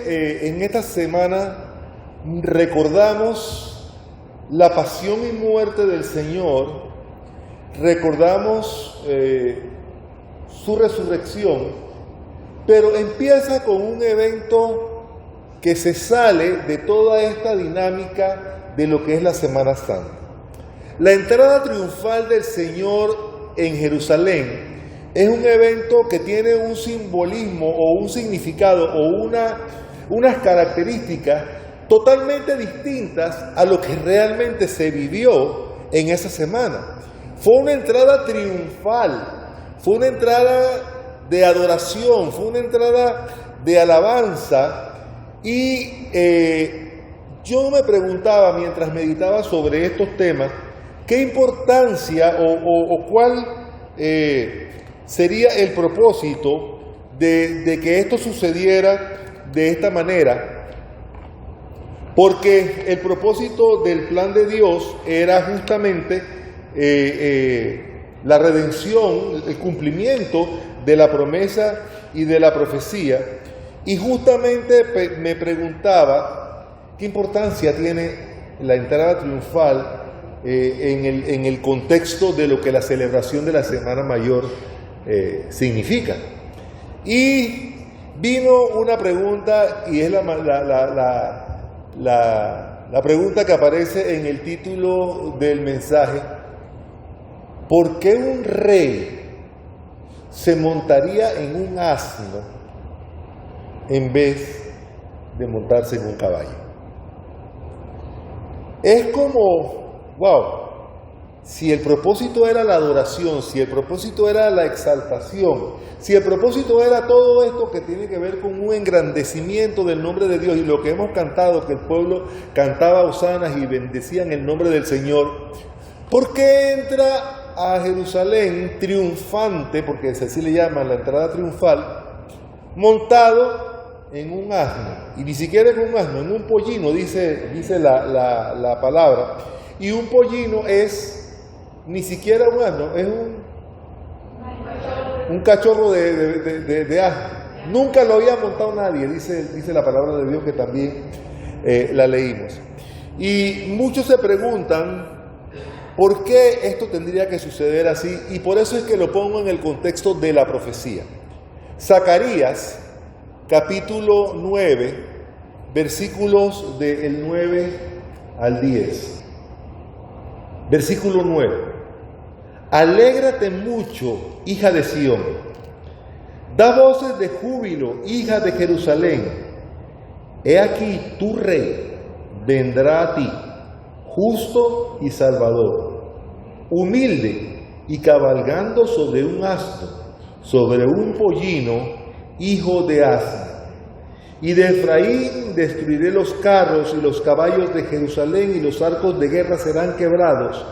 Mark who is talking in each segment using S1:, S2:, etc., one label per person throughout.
S1: en esta semana recordamos la pasión y muerte del Señor, recordamos su resurrección, pero empieza con un evento que se sale de toda esta dinámica de lo que es la Semana Santa. La entrada triunfal del Señor en Jerusalén es un evento que tiene un simbolismo o un significado o unas características totalmente distintas a lo que realmente se vivió en esa semana. Fue una entrada triunfal, fue una entrada de adoración, fue una entrada de alabanza y yo me preguntaba mientras meditaba sobre estos temas, ¿qué importancia o cuál sería el propósito de que esto sucediera de esta manera? Porque el propósito del plan de Dios era justamente la redención, el cumplimiento de la promesa y de la profecía. Y justamente me preguntaba qué importancia tiene la entrada triunfal en el contexto de lo que la celebración de la Semana Mayor significa. Y vino una pregunta, y es la pregunta que aparece en el título del mensaje: ¿por qué un rey se montaría en un asno en vez de montarse en un caballo? Es como, wow, si el propósito era la adoración, si el propósito era la exaltación, si el propósito era todo esto que tiene que ver con un engrandecimiento del nombre de Dios y lo que hemos cantado, que el pueblo cantaba hosanas y bendecían el nombre del Señor, ¿por qué entra a Jerusalén triunfante, porque así le llaman la entrada triunfal, montado en un asno? Y ni siquiera en un asno, en un pollino, dice la palabra. Y un pollino es ni siquiera un asno, es un cachorro de asno. Nunca lo había montado nadie, dice la palabra de Dios, que también la leímos. Y muchos se preguntan por qué esto tendría que suceder así, y por eso es que lo pongo en el contexto de la profecía. Zacarías, capítulo 9, versículos del 9 al 10. Versículo 9. Alégrate mucho, hija de Sión. Da voces de júbilo, hija de Jerusalén. He aquí tu rey vendrá a ti, justo y salvador, humilde y cabalgando sobre un asno, sobre un pollino, hijo de asna. Y de Efraín destruiré los carros y los caballos de Jerusalén, y los arcos de guerra serán quebrados.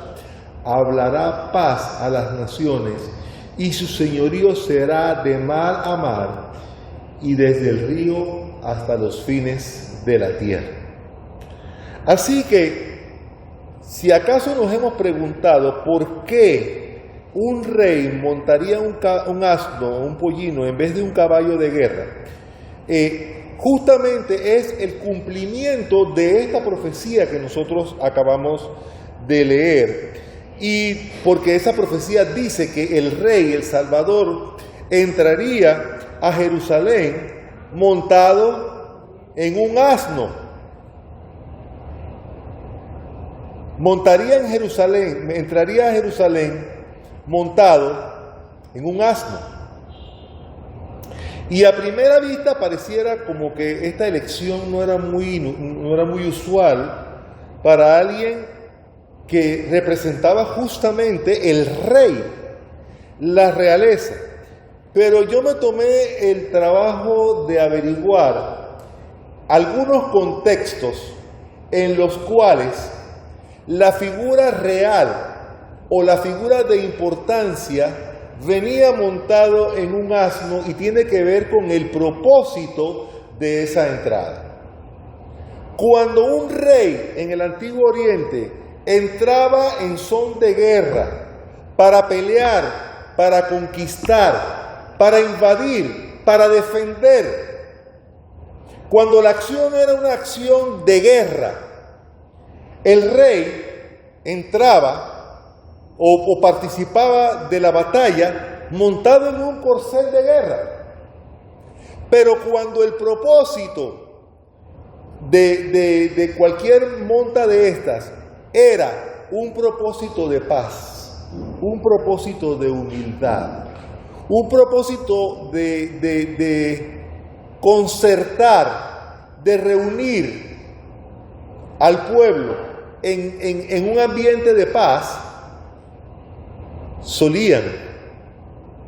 S1: Hablará paz a las naciones, y su señorío será de mar a mar, y desde el río hasta los fines de la tierra. Así que, si acaso nos hemos preguntado por qué un rey montaría un asno o un pollino en vez de un caballo de guerra, justamente es el cumplimiento de esta profecía que nosotros acabamos de leer. Y porque esa profecía dice que el rey, el Salvador, entraría a Jerusalén montado en un asno. Entraría a Jerusalén montado en un asno. Y a primera vista pareciera como que esta elección no era muy usual para alguien que representaba justamente el rey, la realeza. Pero yo me tomé el trabajo de averiguar algunos contextos en los cuales la figura real o la figura de importancia venía montado en un asno y tiene que ver con el propósito de esa entrada. Cuando un rey en el Antiguo Oriente entraba en son de guerra para pelear, para conquistar, para invadir, para defender, Cuando la acción era una acción de guerra, el rey entraba o participaba de la batalla montado en un corcel de guerra. Pero cuando el propósito de cualquier monta de estas era un propósito de paz, un propósito de humildad, un propósito de concertar, de reunir al pueblo en un ambiente de paz, solían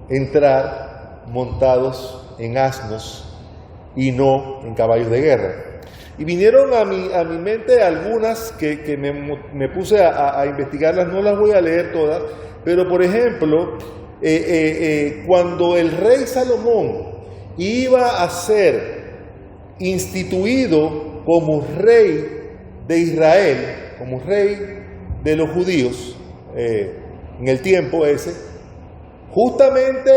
S1: entrar montados en asnos y no en caballos de guerra. Y vinieron a mi mente algunas que me puse a investigarlas, no las voy a leer todas, pero por ejemplo, cuando el rey Salomón iba a ser instituido como rey de Israel, como rey de los judíos, en el tiempo ese, justamente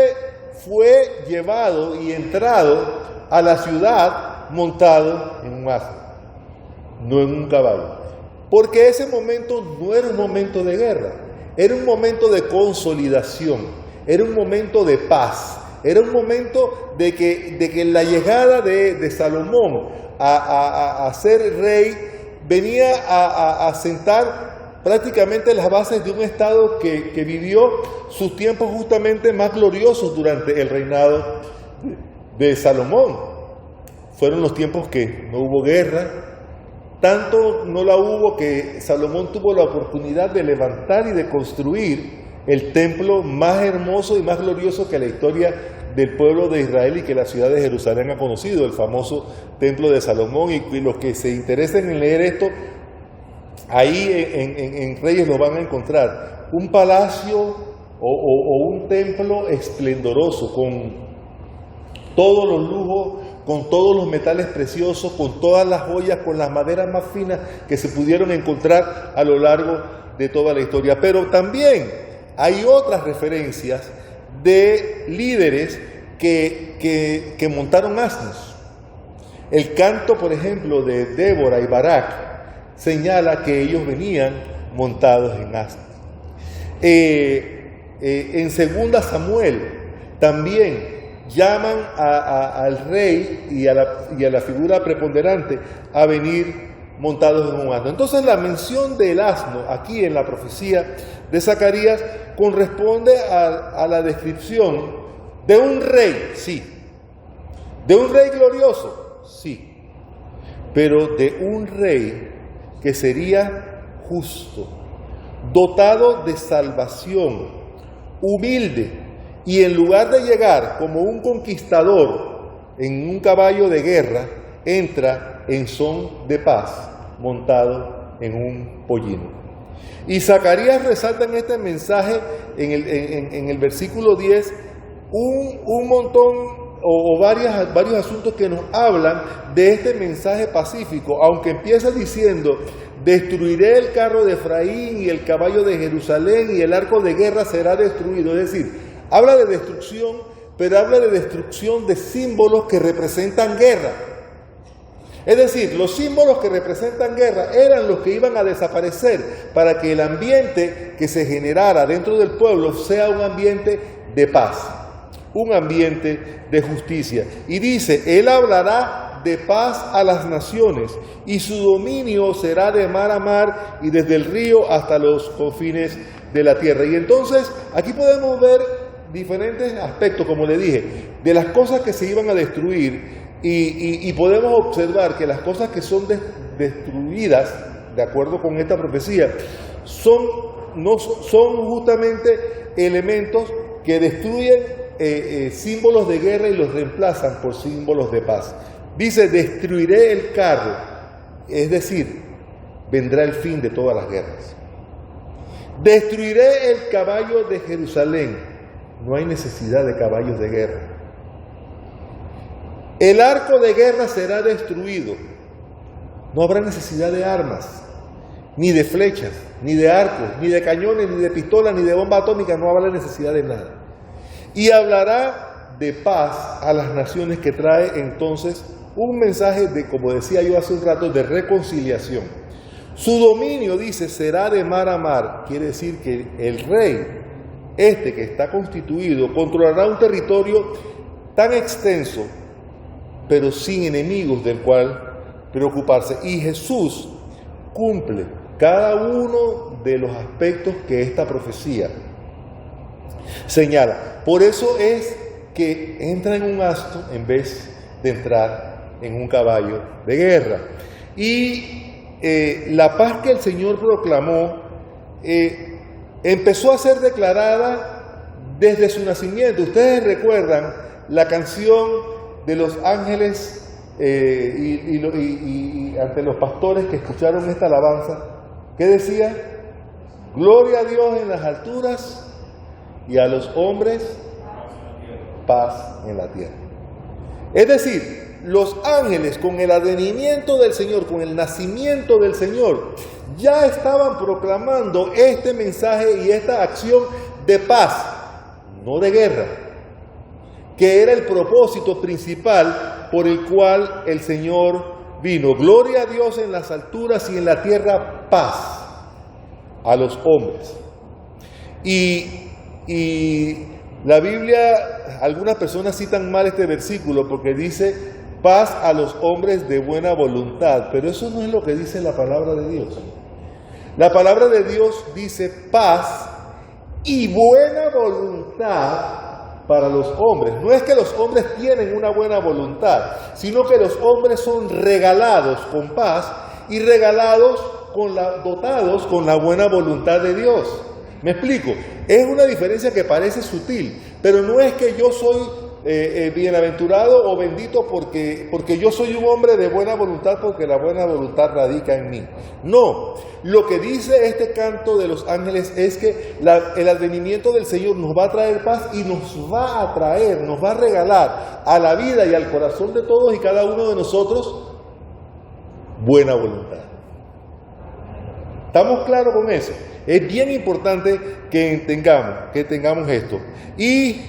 S1: fue llevado y entrado a la ciudad montado en un asno, no en un caballo. Porque ese momento no era un momento de guerra, era un momento de consolidación, era un momento de paz, era un momento de que la llegada de Salomón a ser rey venía a sentar prácticamente las bases de un estado que vivió sus tiempos justamente más gloriosos durante el reinado de Salomón. Fueron los tiempos que no hubo guerra, tanto no la hubo que Salomón tuvo la oportunidad de levantar y de construir el templo más hermoso y más glorioso que la historia del pueblo de Israel y que la ciudad de Jerusalén ha conocido, el famoso templo de Salomón. Y los que se interesen en leer esto, ahí en Reyes lo van a encontrar. Un palacio o un templo esplendoroso, con todos los lujos, con todos los metales preciosos, con todas las joyas, con las maderas más finas que se pudieron encontrar a lo largo de toda la historia. Pero también hay otras referencias de líderes que montaron asnos. El canto, por ejemplo, de Débora y Barak señala que ellos venían montados en asnos. En 2 Samuel también llaman al rey y a la figura preponderante a venir montados en un asno. Entonces la mención del asno aquí en la profecía de Zacarías corresponde a la descripción de un rey, sí, de un rey glorioso, sí, pero de un rey que sería justo, dotado de salvación, humilde, y en lugar de llegar como un conquistador en un caballo de guerra, entra en son de paz, montado en un pollino. Y Zacarías resalta en este mensaje, en el versículo 10, un montón o varios asuntos que nos hablan de este mensaje pacífico, aunque empieza diciendo: destruiré el carro de Efraín y el caballo de Jerusalén y el arco de guerra será destruido. Es decir, habla de destrucción, pero habla de destrucción de símbolos que representan guerra. Es decir, los símbolos que representan guerra eran los que iban a desaparecer para que el ambiente que se generara dentro del pueblo sea un ambiente de paz, un ambiente de justicia. Y dice: Él hablará de paz a las naciones y su dominio será de mar a mar y desde el río hasta los confines de la tierra. Y entonces aquí podemos ver diferentes aspectos, como le dije, de las cosas que se iban a destruir. Y podemos observar que las cosas que son destruidas, de acuerdo con esta profecía, son justamente elementos que destruyen símbolos de guerra y los reemplazan por símbolos de paz. Dice: destruiré el carro, es decir, vendrá el fin de todas las guerras. Destruiré el caballo de Jerusalén, no hay necesidad de caballos de guerra. El arco de guerra será destruido. No habrá necesidad de armas, ni de flechas, ni de arcos, ni de cañones, ni de pistolas, ni de bomba atómica. No habrá necesidad de nada. Y hablará de paz a las naciones, que trae entonces un mensaje de, como decía yo hace un rato, de reconciliación. Su dominio, dice, será de mar a mar. Quiere decir que el rey, que está constituido, controlará un territorio tan extenso, pero sin enemigos del cual preocuparse. Y Jesús cumple cada uno de los aspectos que esta profecía señala. Por eso es que entra en un asno en vez de entrar en un caballo de guerra. Y la paz que el Señor proclamó empezó a ser declarada desde su nacimiento. Ustedes recuerdan la canción de los ángeles y ante los pastores que escucharon esta alabanza, ¿qué decía? Gloria a Dios en las alturas y a los hombres paz en la tierra. Es decir, los ángeles, con el advenimiento del Señor, con el nacimiento del Señor, ya estaban proclamando este mensaje y esta acción de paz, no de guerra, que era el propósito principal por el cual el Señor vino. Gloria a Dios en las alturas y en la tierra paz a los hombres. Y la Biblia, algunas personas citan mal este versículo porque dice paz a los hombres de buena voluntad, pero eso no es lo que dice la palabra de Dios. La palabra de Dios dice paz y buena voluntad para los hombres. No es que los hombres tienen una buena voluntad, sino que los hombres son regalados con paz y dotados con la buena voluntad de Dios. ¿Me explico? Es una diferencia que parece sutil, pero no es que yo soy bienaventurado o bendito porque yo soy un hombre de buena voluntad, porque la buena voluntad radica en mí. No, lo que dice este canto de los ángeles es que el advenimiento del Señor nos va a traer paz y nos va a regalar a la vida y al corazón de todos y cada uno de nosotros buena voluntad. ¿Estamos claros con eso? Es bien importante que tengamos esto. Y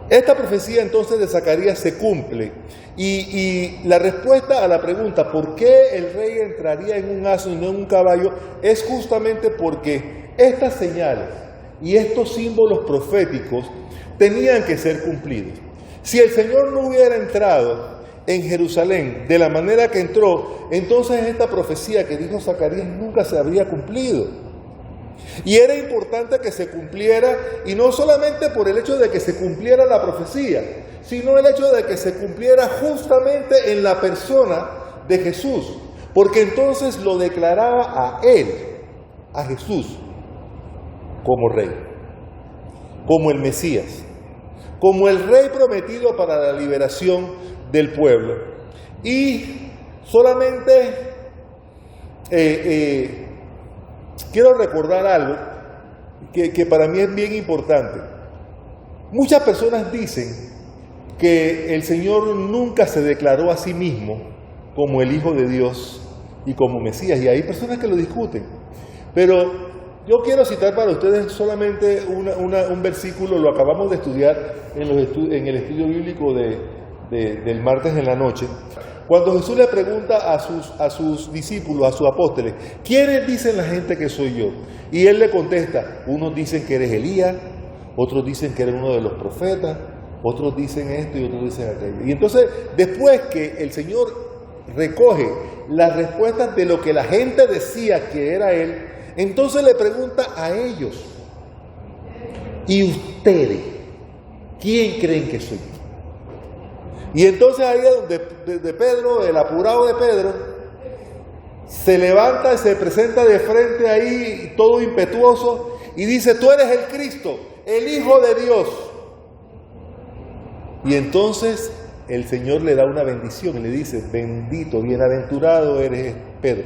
S1: esta profecía entonces de Zacarías se cumple. Y la respuesta a la pregunta ¿por qué el rey entraría en un asno y no en un caballo? Es justamente porque estas señales y estos símbolos proféticos tenían que ser cumplidos. Si el Señor no hubiera entrado en Jerusalén de la manera que entró, entonces esta profecía que dijo Zacarías nunca se habría cumplido. Y era importante que se cumpliera, y no solamente por el hecho de que se cumpliera la profecía, sino el hecho de que se cumpliera justamente en la persona de Jesús, porque entonces lo declaraba a él, a Jesús, como rey, como el Mesías, como el rey prometido para la liberación del pueblo. Y solamente quiero recordar algo que para mí es bien importante. Muchas personas dicen que el Señor nunca se declaró a sí mismo como el Hijo de Dios y como Mesías, y hay personas que lo discuten, pero yo quiero citar para ustedes solamente un versículo. Lo acabamos de estudiar en el estudio bíblico del martes en la noche, cuando Jesús le pregunta a sus discípulos, a sus apóstoles, ¿quiénes dicen la gente que soy yo? Y él le contesta, unos dicen que eres Elías, otros dicen que eres uno de los profetas, otros dicen esto y otros dicen aquello. Y entonces, después que el Señor recoge las respuestas de lo que la gente decía que era él, entonces le pregunta a ellos, ¿y ustedes quién creen que soy yo? Y entonces ahí es donde de Pedro, el apurado de Pedro, se levanta y se presenta de frente ahí, todo impetuoso, y dice, tú eres el Cristo, el Hijo de Dios. Y entonces el Señor le da una bendición y le dice, bendito, bienaventurado eres Pedro,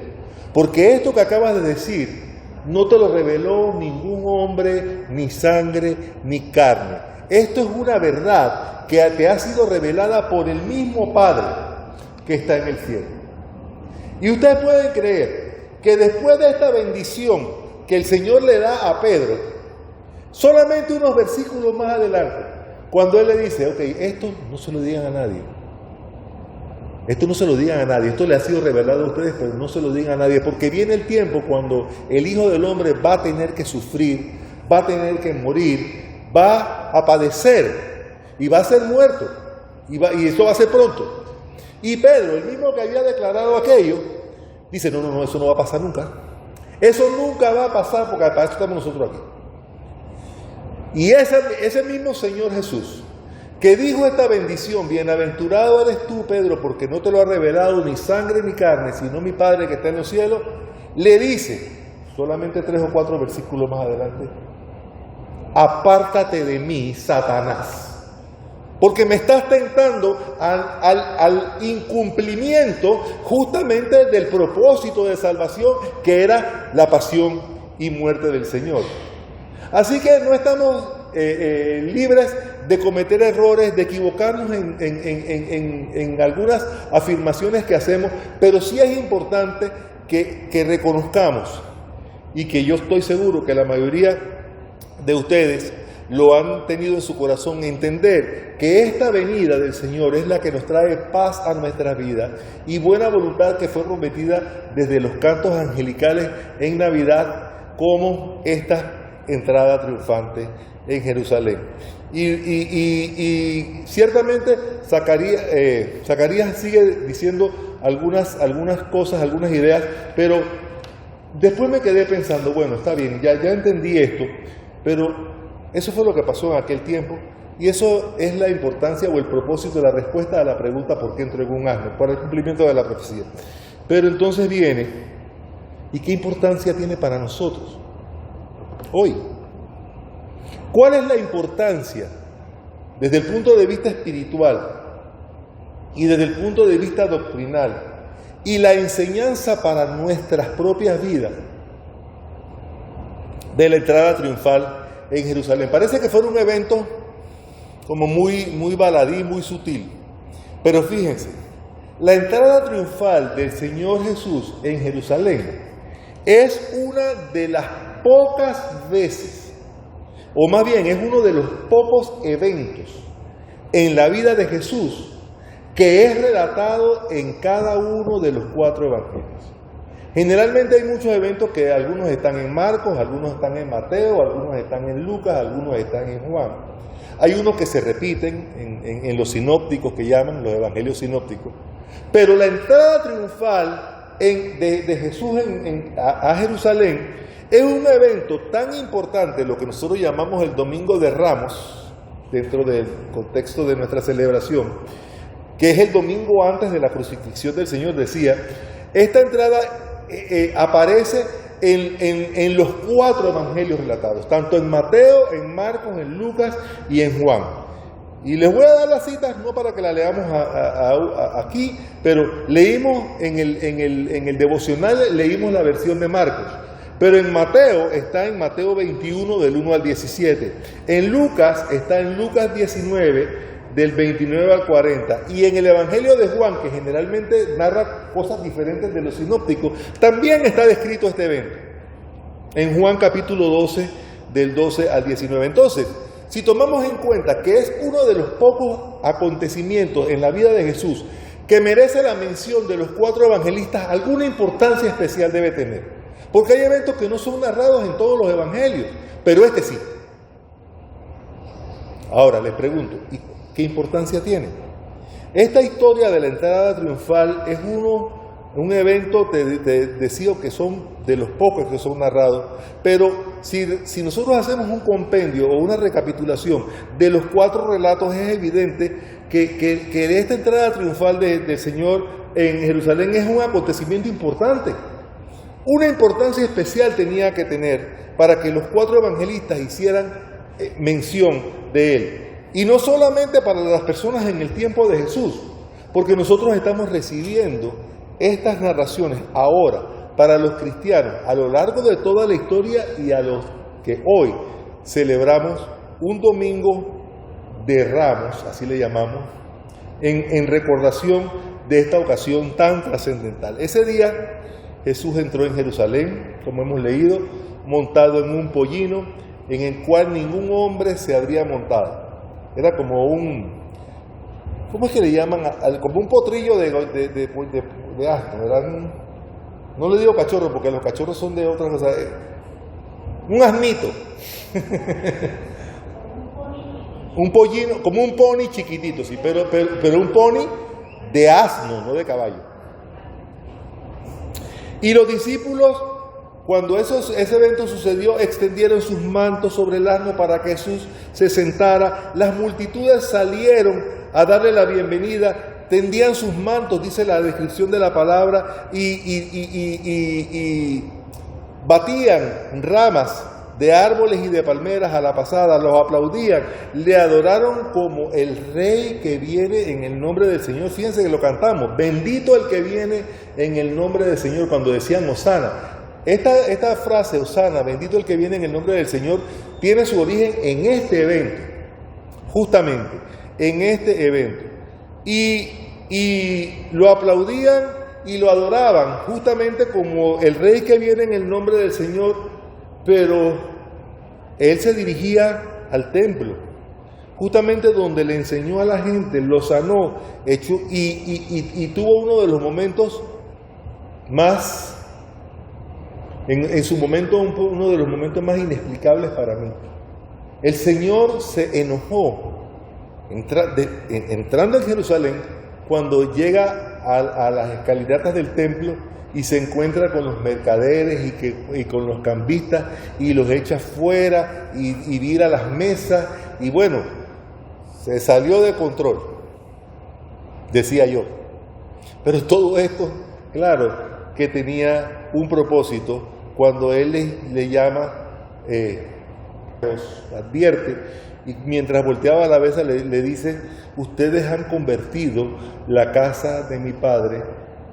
S1: porque esto que acabas de decir no te lo reveló ningún hombre, ni sangre, ni carne. Esto es una verdad que te ha sido revelada por el mismo Padre que está en el cielo. Y ustedes pueden creer que después de esta bendición que el Señor le da a Pedro, solamente unos versículos más adelante, Cuando Él le dice, ok, esto no se lo digan a nadie. Esto no se lo digan a nadie, esto le ha sido revelado a ustedes, pero no se lo digan a nadie, porque viene el tiempo cuando el Hijo del Hombre va a tener que sufrir, va a tener que morir, va a padecer y va a ser muerto, y eso va a ser pronto. Y Pedro, el mismo que había declarado aquello, dice, no, eso no va a pasar nunca. Eso nunca va a pasar, porque para eso estamos nosotros aquí. Y ese mismo Señor Jesús, que dijo esta bendición, bienaventurado eres tú, Pedro, porque no te lo ha revelado ni sangre ni carne, sino mi Padre que está en los cielos, le dice, solamente 3 o 4 versículos más adelante, apártate de mí, Satanás, porque me estás tentando al incumplimiento justamente del propósito de salvación, que era la pasión y muerte del Señor. Así que no estamos libres de cometer errores, de equivocarnos en algunas afirmaciones que hacemos, pero sí es importante que reconozcamos, y que yo estoy seguro que la mayoría de ustedes lo han tenido en su corazón, entender que esta venida del Señor es la que nos trae paz a nuestra vida y buena voluntad, que fue prometida desde los cantos angelicales en Navidad como esta entrada triunfante en Jerusalén. Y ciertamente Zacarías sigue diciendo algunas cosas, algunas ideas, pero después me quedé pensando, bueno, está bien, ya entendí esto, pero eso fue lo que pasó en aquel tiempo, y eso es la importancia o el propósito de la respuesta a la pregunta ¿por qué entregó un asno? Para el cumplimiento de la profecía. Pero entonces viene, ¿y qué importancia tiene para nosotros hoy? ¿Cuál es la importancia desde el punto de vista espiritual y desde el punto de vista doctrinal y la enseñanza para nuestras propias vidas de la entrada triunfal en Jerusalén? Parece que fue un evento como muy baladí, muy sutil, pero fíjense, la entrada triunfal del Señor Jesús en Jerusalén es una de las pocas veces, o más bien es uno de los pocos eventos en la vida de Jesús que es relatado en cada uno de los 4 evangelios. Generalmente hay muchos eventos que algunos están en Marcos, algunos están en Mateo, algunos están en Lucas, algunos están en Juan. Hay unos que se repiten en los sinópticos, que llaman los evangelios sinópticos. Pero la entrada triunfal de Jesús a Jerusalén es un evento tan importante, lo que nosotros llamamos el Domingo de Ramos, dentro del contexto de nuestra celebración, que es el domingo antes de la crucifixión del Señor. Decía, esta entrada aparece en los 4 evangelios relatados, tanto en Mateo, en Marcos, en Lucas y en Juan. Y les voy a dar las citas, no para que la leamos aquí, pero leímos en el devocional, leímos la versión de Marcos. Pero en Mateo está en Mateo 21 del 1 al 17. En Lucas está en Lucas 19 del 29 al 40. Y en el Evangelio de Juan, que generalmente narra cosas diferentes de los sinópticos, también está descrito este evento. En Juan capítulo 12 del 12 al 19. Entonces, si tomamos en cuenta que es uno de los pocos acontecimientos en la vida de Jesús que merece la mención de los 4 evangelistas, alguna importancia especial debe tener. Porque hay eventos que no son narrados en todos los evangelios, pero este sí. Ahora les pregunto, ¿y qué importancia tiene? Esta historia de la entrada triunfal es un evento, te decía, que son de los pocos que son narrados, pero si nosotros hacemos un compendio o una recapitulación de los 4 relatos, es evidente que esta entrada triunfal del Señor en Jerusalén es un acontecimiento importante. Una importancia especial tenía que tener para que los 4 evangelistas hicieran mención de él. Y no solamente para las personas en el tiempo de Jesús, porque nosotros estamos recibiendo estas narraciones ahora para los cristianos a lo largo de toda la historia y a los que hoy celebramos un domingo de Ramos, así le llamamos, en recordación de esta ocasión tan trascendental. Ese día Jesús entró en Jerusalén, como hemos leído, montado en un pollino en el cual ningún hombre se habría montado. era como ¿cómo es que le llaman? Como un potrillo de asno, no le digo cachorro porque los cachorros son de otra cosa, un asnito, un pollino, como un pony chiquitito, sí, pero un pony de asno, no de caballo. Y los discípulos, cuando ese evento sucedió, extendieron sus mantos sobre el asno para que Jesús se sentara. Las multitudes salieron a darle la bienvenida, tendían sus mantos, dice la descripción de la palabra, y batían ramas de árboles y de palmeras a la pasada, los aplaudían, le adoraron como el Rey que viene en el nombre del Señor. Fíjense que lo cantamos, bendito el que viene en el nombre del Señor, cuando decían Hosana. Esta frase, Hosana, bendito el que viene en el nombre del Señor, tiene su origen en este evento, justamente, en este evento. Y lo aplaudían y lo adoraban, justamente como el Rey que viene en el nombre del Señor. Pero él se dirigía al templo, justamente donde le enseñó a la gente, lo sanó, y tuvo uno de los momentos más, en su momento, uno de los momentos más inexplicables para mí. El Señor se enojó entrando en Jerusalén cuando llega a las escalinatas del templo y se encuentra con los mercaderes y con los cambistas y los echa fuera y vira las mesas y bueno, se salió de control, decía yo. Pero todo esto, claro, que tenía un propósito cuando él le llama, los advierte, y mientras volteaba la cabeza le dice: ustedes han convertido la casa de mi padre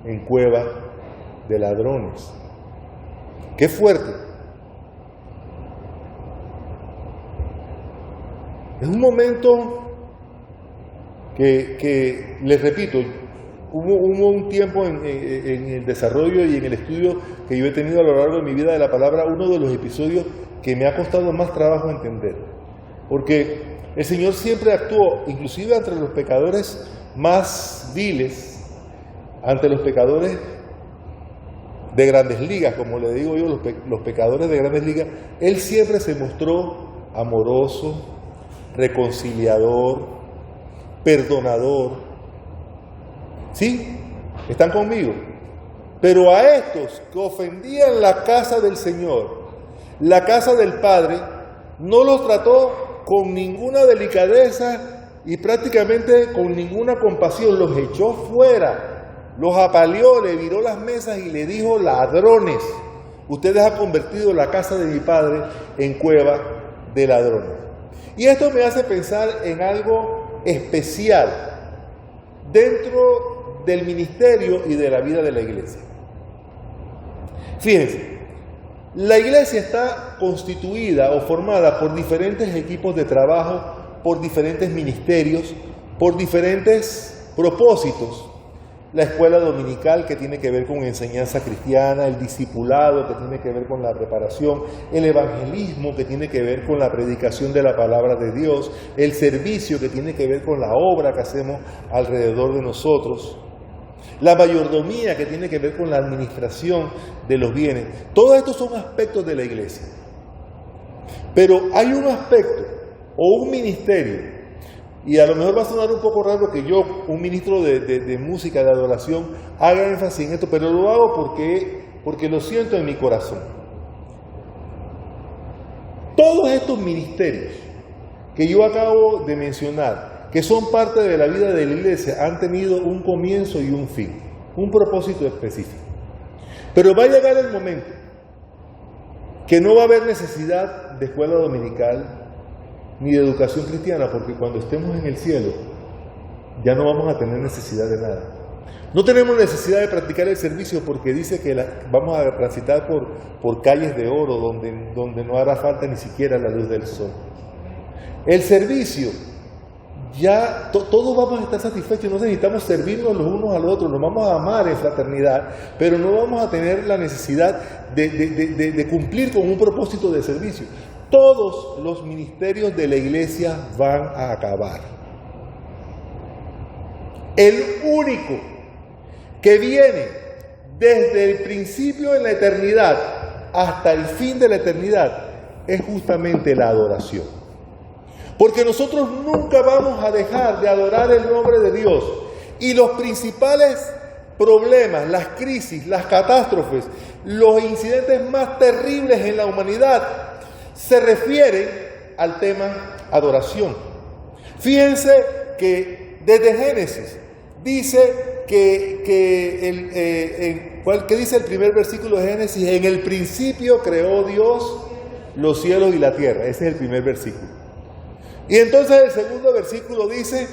S1: en cueva de ladrones. ¡Qué fuerte! Es un momento que les repito, hubo un tiempo en el desarrollo y en el estudio que yo he tenido a lo largo de mi vida de la palabra, uno de los episodios que me ha costado más trabajo entender, porque el Señor siempre actuó, inclusive entre los pecadores más viles, ante los pecadores de grandes ligas, como le digo yo, los pecadores de grandes ligas. Él siempre se mostró amoroso, reconciliador, perdonador. ¿Sí? ¿Están conmigo? Pero a estos que ofendían la casa del Señor, la casa del Padre, no los trató con ninguna delicadeza y prácticamente con ninguna compasión, los echó fuera. Los apaleó, le viró las mesas y le dijo: ladrones, ustedes han convertido la casa de mi padre en cueva de ladrones. Y esto me hace pensar en algo especial dentro del ministerio y de la vida de la iglesia. Fíjense, la iglesia está constituida o formada por diferentes equipos de trabajo, por diferentes ministerios, por diferentes propósitos. La escuela dominical, que tiene que ver con enseñanza cristiana, el discipulado, que tiene que ver con la preparación, el evangelismo, que tiene que ver con la predicación de la palabra de Dios, el servicio, que tiene que ver con la obra que hacemos alrededor de nosotros, la mayordomía, que tiene que ver con la administración de los bienes. Todos estos son aspectos de la iglesia. Pero hay un aspecto o un ministerio, y a lo mejor va a sonar un poco raro que yo, un ministro de música, de adoración, haga énfasis en esto, pero lo hago porque lo siento en mi corazón. Todos estos ministerios que yo acabo de mencionar, que son parte de la vida de la iglesia, han tenido un comienzo y un fin, un propósito específico. Pero va a llegar el momento que no va a haber necesidad de escuela dominical, ni de educación cristiana, porque cuando estemos en el cielo ya no vamos a tener necesidad de nada. No tenemos necesidad de practicar el servicio porque dice que vamos a transitar por calles de oro donde no hará falta ni siquiera la luz del sol. El servicio, ya todos vamos a estar satisfechos, no necesitamos servirnos los unos a los otros, nos vamos a amar en fraternidad, pero no vamos a tener la necesidad de cumplir con un propósito de servicio. todos los ministerios de la iglesia van a acabar. El único que viene desde el principio en la eternidad hasta el fin de la eternidad es justamente la adoración. Porque nosotros nunca vamos a dejar de adorar el nombre de Dios. Y los principales problemas, las crisis, las catástrofes, los incidentes más terribles en la humanidad se refieren al tema adoración. Fíjense que desde Génesis dice ¿qué dice el primer versículo de Génesis? En el principio creó Dios los cielos y la tierra. Ese es el primer versículo. Y entonces el segundo versículo dice: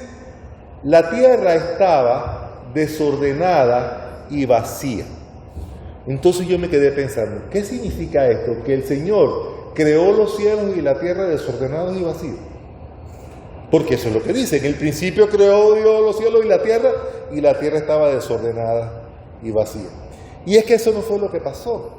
S1: la tierra estaba desordenada y vacía. Entonces yo me quedé pensando, ¿qué significa esto? Que el Señor creó los cielos y la tierra desordenados y vacíos. Porque eso es lo que dice. En el principio creó Dios los cielos y la tierra estaba desordenada y vacía. Y es que eso no fue lo que pasó.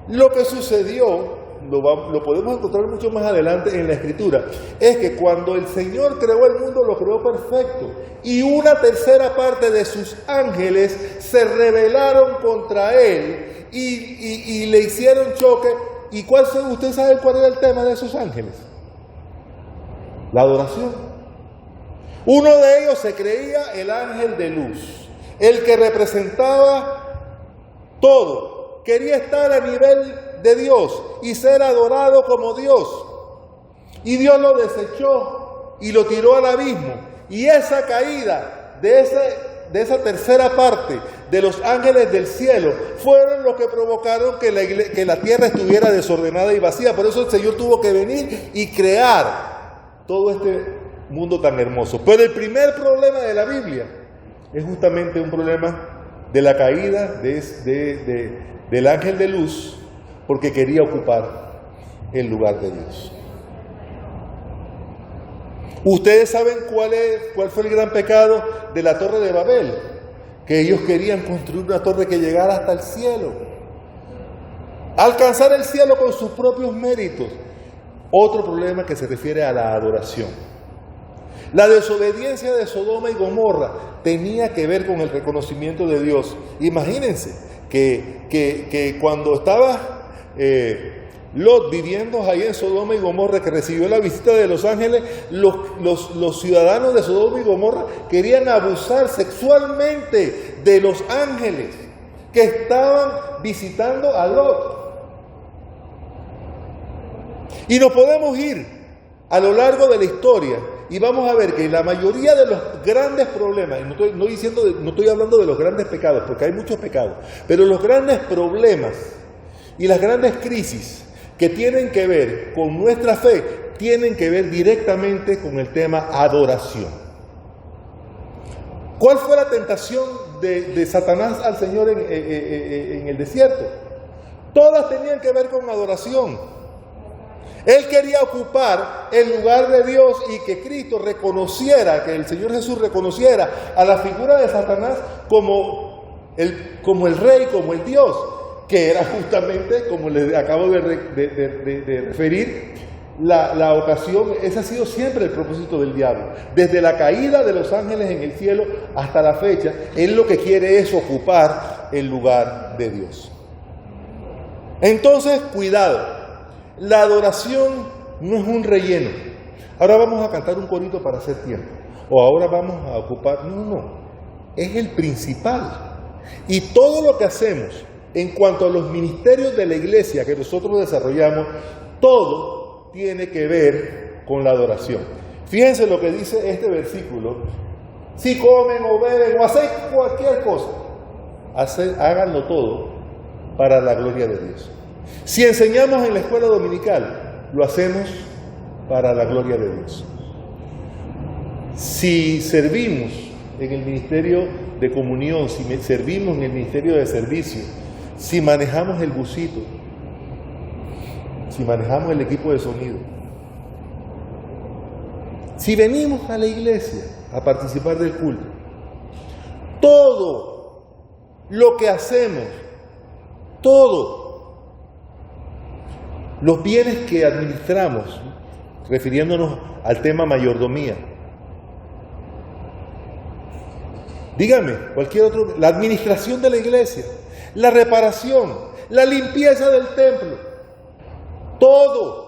S1: Lo que sucedió, lo podemos encontrar mucho más adelante en la Escritura, es que cuando el Señor creó el mundo, lo creó perfecto. Y una tercera parte de sus ángeles se rebelaron contra Él y le hicieron choque. ¿Y usted sabe cuál era el tema de esos ángeles? La adoración. Uno de ellos se creía el ángel de luz, el que representaba todo. Quería estar a nivel de Dios y ser adorado como Dios. Y Dios lo desechó y lo tiró al abismo. Y esa caída de esa tercera parte de los ángeles del cielo fueron los que provocaron que la tierra estuviera desordenada y vacía. Por eso el Señor tuvo que venir y crear todo este mundo tan hermoso. Pero el primer problema de la Biblia es justamente un problema de la caída del ángel de luz, porque quería ocupar el lugar de Dios. Ustedes saben cuál fue el gran pecado de la Torre de Babel, que ellos querían construir una torre que llegara hasta el cielo, alcanzar el cielo con sus propios méritos. Otro problema que se refiere a la adoración. La desobediencia de Sodoma y Gomorra tenía que ver con el reconocimiento de Dios. Imagínense que cuando estaba Lot viviendo ahí en Sodoma y Gomorra, que recibió la visita de los ángeles, los ciudadanos de Sodoma y Gomorra querían abusar sexualmente de los ángeles que estaban visitando a Lot. Y nos podemos ir a lo largo de la historia y vamos a ver que la mayoría de los grandes problemas, no estoy hablando de los grandes pecados, porque hay muchos pecados, pero los grandes problemas y las grandes crisis que tienen que ver con nuestra fe, tienen que ver directamente con el tema adoración. ¿Cuál fue la tentación de Satanás al Señor en el desierto? Todas tenían que ver con adoración. Él quería ocupar el lugar de Dios y que Cristo reconociera, que el Señor Jesús reconociera a la figura de Satanás como el rey, como el Dios, que era justamente, como les acabo de referir, la ocasión. Ese ha sido siempre el propósito del diablo. Desde la caída de los ángeles en el cielo hasta la fecha, él lo que quiere es ocupar el lugar de Dios. Entonces, cuidado. La adoración no es un relleno. Ahora vamos a cantar un corito para hacer tiempo. O ahora vamos a ocupar. No. Es el principal. Y todo lo que hacemos en cuanto a los ministerios de la iglesia que nosotros desarrollamos, todo tiene que ver con la adoración. Fíjense lo que dice este versículo. Si comen o beben o hacen cualquier cosa, háganlo todo para la gloria de Dios. Si enseñamos en la escuela dominical, lo hacemos para la gloria de Dios. Si servimos en el ministerio de comunión, si servimos en el ministerio de servicio, si manejamos el busito, si manejamos el equipo de sonido, si venimos a la iglesia a participar del culto, todo lo que hacemos, todo los bienes que administramos, refiriéndonos al tema mayordomía. Dígame, cualquier otro, la administración de la iglesia, la reparación, la limpieza del templo, todo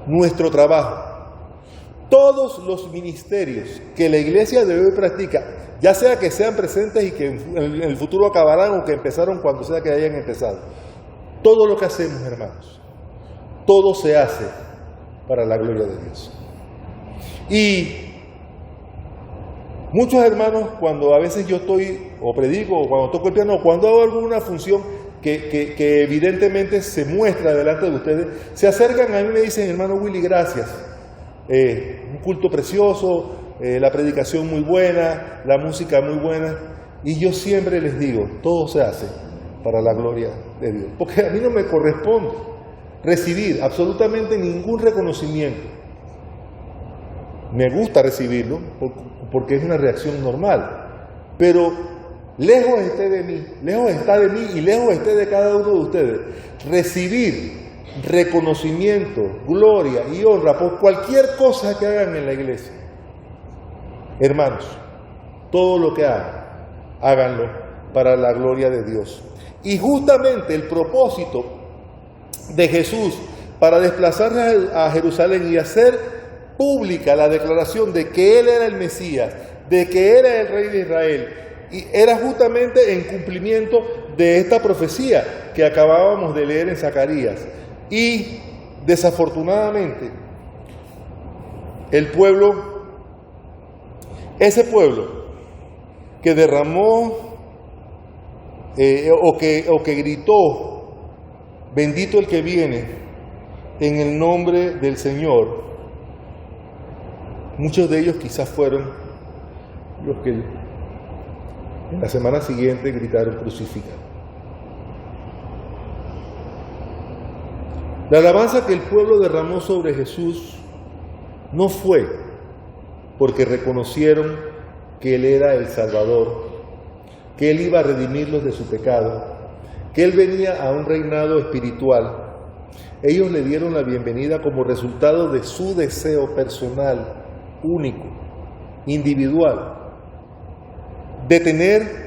S1: nuestro trabajo, todos los ministerios que la iglesia de hoy practica, ya sea que sean presentes y que en el futuro acabarán o que empezaron cuando sea que hayan empezado, todo lo que hacemos, hermanos, todo se hace para la gloria de Dios. Y muchos hermanos, cuando a veces yo estoy o predico o cuando toco el piano o cuando hago alguna función que evidentemente se muestra delante de ustedes, se acercan a mí y me dicen: hermano Willy, gracias, un culto precioso, la predicación muy buena, la música muy buena. Y yo siempre les digo, todo se hace para la gloria de Dios, porque a mí no me corresponde recibir absolutamente ningún reconocimiento. Me gusta recibirlo porque es una reacción normal, pero lejos está de mí y lejos esté de cada uno de ustedes recibir reconocimiento, gloria y honra por cualquier cosa que hagan en la iglesia. Hermanos, todo lo que hagan, háganlo para la gloria de Dios. Y justamente el propósito de Jesús para desplazarse a Jerusalén y hacer pública la declaración de que Él era el Mesías, de que era el Rey de Israel, y era justamente en cumplimiento de esta profecía que acabábamos de leer en Zacarías. Y desafortunadamente, ese pueblo que derramó o que gritó: bendito el que viene en el nombre del Señor, muchos de ellos quizás fueron los que en la semana siguiente gritaron: crucificado. La alabanza que el pueblo derramó sobre Jesús no fue porque reconocieron que Él era el Salvador, que Él iba a redimirlos de su pecado, que Él venía a un reinado espiritual. Ellos le dieron la bienvenida como resultado de su deseo personal, único, individual, de tener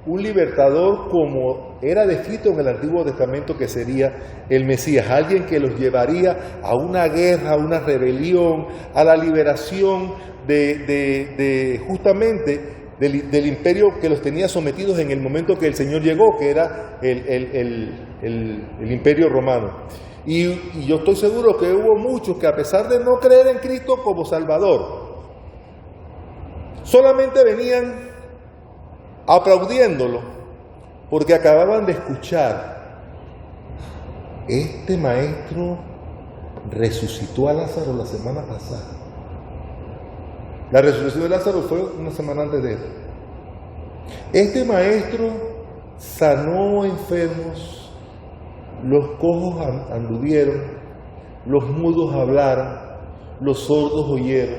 S1: un libertador como era descrito en el Antiguo Testamento, que sería el Mesías, alguien que los llevaría a una guerra, a una rebelión, a la liberación justamente del imperio que los tenía sometidos en el momento que el Señor llegó, que era el imperio romano. Y yo estoy seguro que hubo muchos que, a pesar de no creer en Cristo como Salvador, solamente venían aplaudiéndolo porque acababan de escuchar: este maestro resucitó a Lázaro la semana pasada. La resurrección de Lázaro fue una semana antes de esto. Este maestro sanó enfermos, los cojos anduvieron, los mudos hablaron, los sordos oyeron,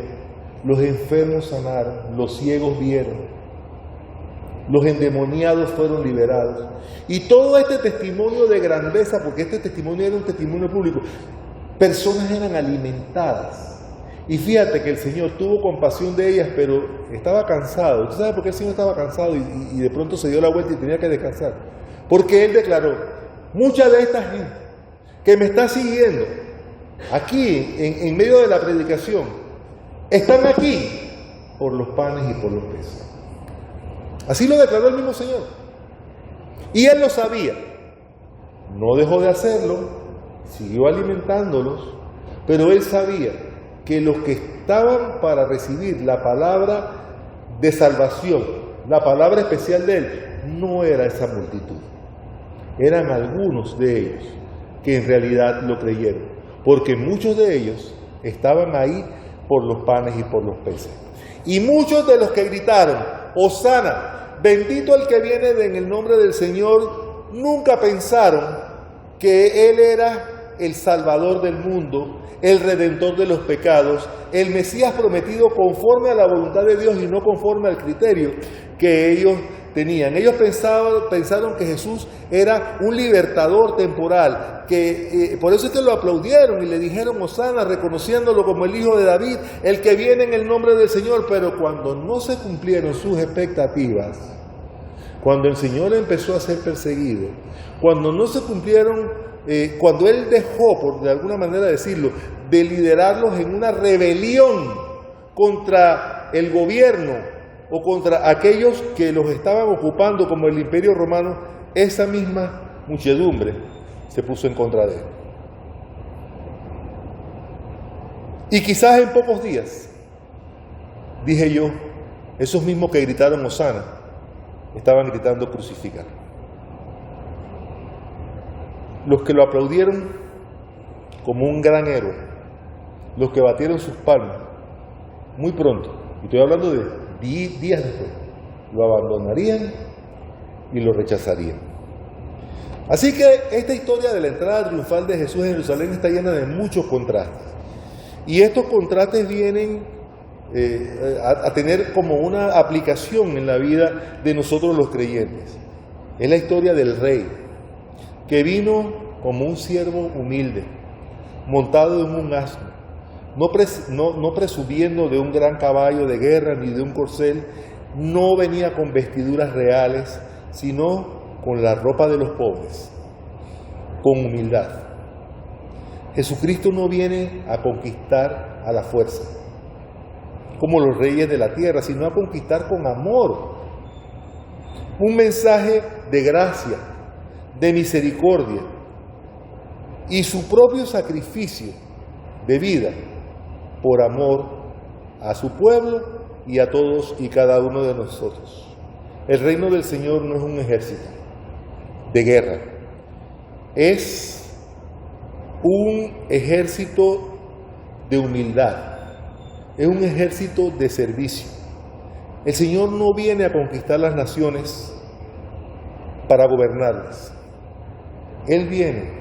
S1: los enfermos sanaron, los ciegos vieron, los endemoniados fueron liberados. Y todo este testimonio de grandeza, porque este testimonio era un testimonio público, personas eran alimentadas. Y fíjate que el Señor tuvo compasión de ellas, pero estaba cansado. ¿Tú sabes por qué el Señor estaba cansado y de pronto se dio la vuelta y tenía que descansar? Porque Él declaró: mucha de esta gente que me está siguiendo aquí en medio de la predicación, están aquí por los panes y por los peces. Así lo declaró el mismo Señor. Y Él lo sabía. No dejó de hacerlo, siguió alimentándolos, pero Él sabía que los que estaban para recibir la palabra de salvación, la palabra especial de Él, no era esa multitud. Eran algunos de ellos que en realidad lo creyeron, porque muchos de ellos estaban ahí por los panes y por los peces. Y muchos de los que gritaron: Hosana, bendito el que viene en el nombre del Señor, nunca pensaron que Él era el Salvador del mundo, el Redentor de los pecados, el Mesías prometido conforme a la voluntad de Dios y no conforme al criterio que ellos tenían. Ellos pensaron que Jesús era un libertador temporal, por eso es que lo aplaudieron y le dijeron Hosana, reconociéndolo como el Hijo de David, el que viene en el nombre del Señor. Pero cuando no se cumplieron sus expectativas, cuando el Señor empezó a ser perseguido, cuando no se cumplieron, cuando Él dejó, por de alguna manera decirlo, de liderarlos en una rebelión contra el gobierno o contra aquellos que los estaban ocupando como el Imperio Romano, esa misma muchedumbre se puso en contra de Él. Y quizás en pocos días, dije yo, esos mismos que gritaron Hosana, estaban gritando crucificar. Los que lo aplaudieron como un gran héroe, los que batieron sus palmas, muy pronto, y estoy hablando de días después, lo abandonarían y lo rechazarían. Así que esta historia de la entrada triunfal de Jesús en Jerusalén está llena de muchos contrastes. Y estos contrastes vienen a tener como una aplicación en la vida de nosotros los creyentes. Es la historia del rey, que vino como un siervo humilde, montado en un asno, no presumiendo de un gran caballo de guerra ni de un corcel, no venía con vestiduras reales, sino con la ropa de los pobres, con humildad. Jesucristo no viene a conquistar a la fuerza, como los reyes de la tierra, sino a conquistar con amor. Un mensaje de gracia, de misericordia y su propio sacrificio de vida por amor a su pueblo y a todos y cada uno de nosotros. El reino del Señor no es un ejército de guerra, es un ejército de humildad, es un ejército de servicio. El Señor no viene a conquistar las naciones para gobernarlas. Él viene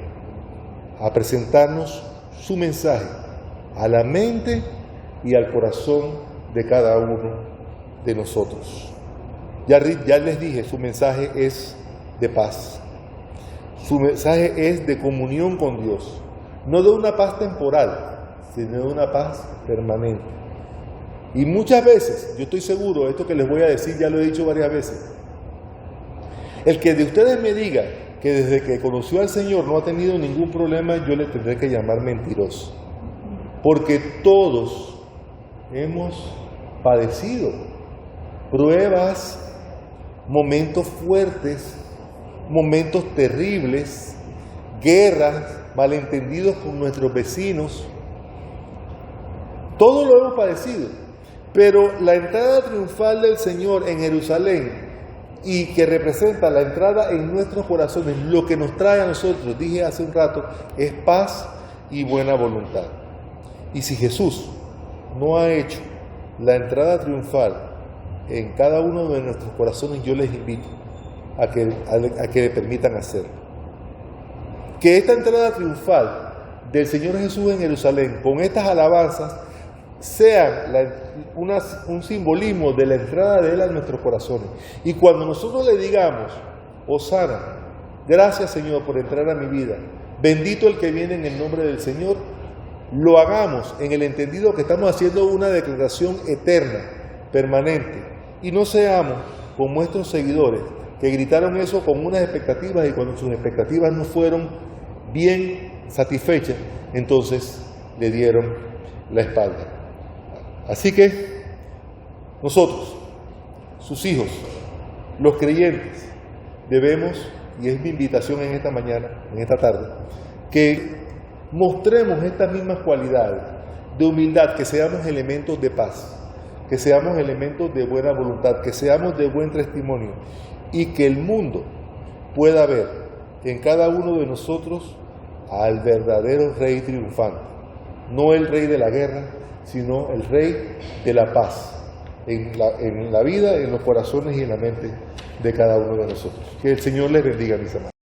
S1: a presentarnos su mensaje a la mente y al corazón de cada uno de nosotros. Ya les dije, su mensaje es de paz. Su mensaje es de comunión con Dios, no de una paz temporal, sino de una paz permanente. Y muchas veces, yo estoy seguro, esto que les voy a decir ya lo he dicho varias veces, el que de ustedes me diga que desde que conoció al Señor no ha tenido ningún problema, yo le tendré que llamar mentiroso. Porque todos hemos padecido pruebas, momentos fuertes, momentos terribles, guerras, malentendidos con nuestros vecinos. Todo lo hemos padecido. Pero la entrada triunfal del Señor en Jerusalén, y que representa la entrada en nuestros corazones, lo que nos trae a nosotros, dije hace un rato, es paz y buena voluntad. Y si Jesús no ha hecho la entrada triunfal en cada uno de nuestros corazones, yo les invito a que le permitan hacerlo. Que esta entrada triunfal del Señor Jesús en Jerusalén, con estas alabanzas, sea un simbolismo de la entrada de Él a nuestros corazones. Y cuando nosotros le digamos, Hosana, gracias Señor por entrar a mi vida, bendito el que viene en el nombre del Señor, lo hagamos en el entendido que estamos haciendo una declaración eterna, permanente, y no seamos como estos seguidores que gritaron eso con unas expectativas y cuando sus expectativas no fueron bien satisfechas, entonces le dieron la espalda. Así que nosotros, sus hijos, los creyentes, debemos, y es mi invitación en esta mañana, en esta tarde, que mostremos estas mismas cualidades de humildad, que seamos elementos de paz, que seamos elementos de buena voluntad, que seamos de buen testimonio y que el mundo pueda ver en cada uno de nosotros al verdadero Rey triunfante, no el Rey de la guerra, sino el Rey de la paz en la vida, en los corazones y en la mente de cada uno de nosotros. Que el Señor les bendiga, mis amados.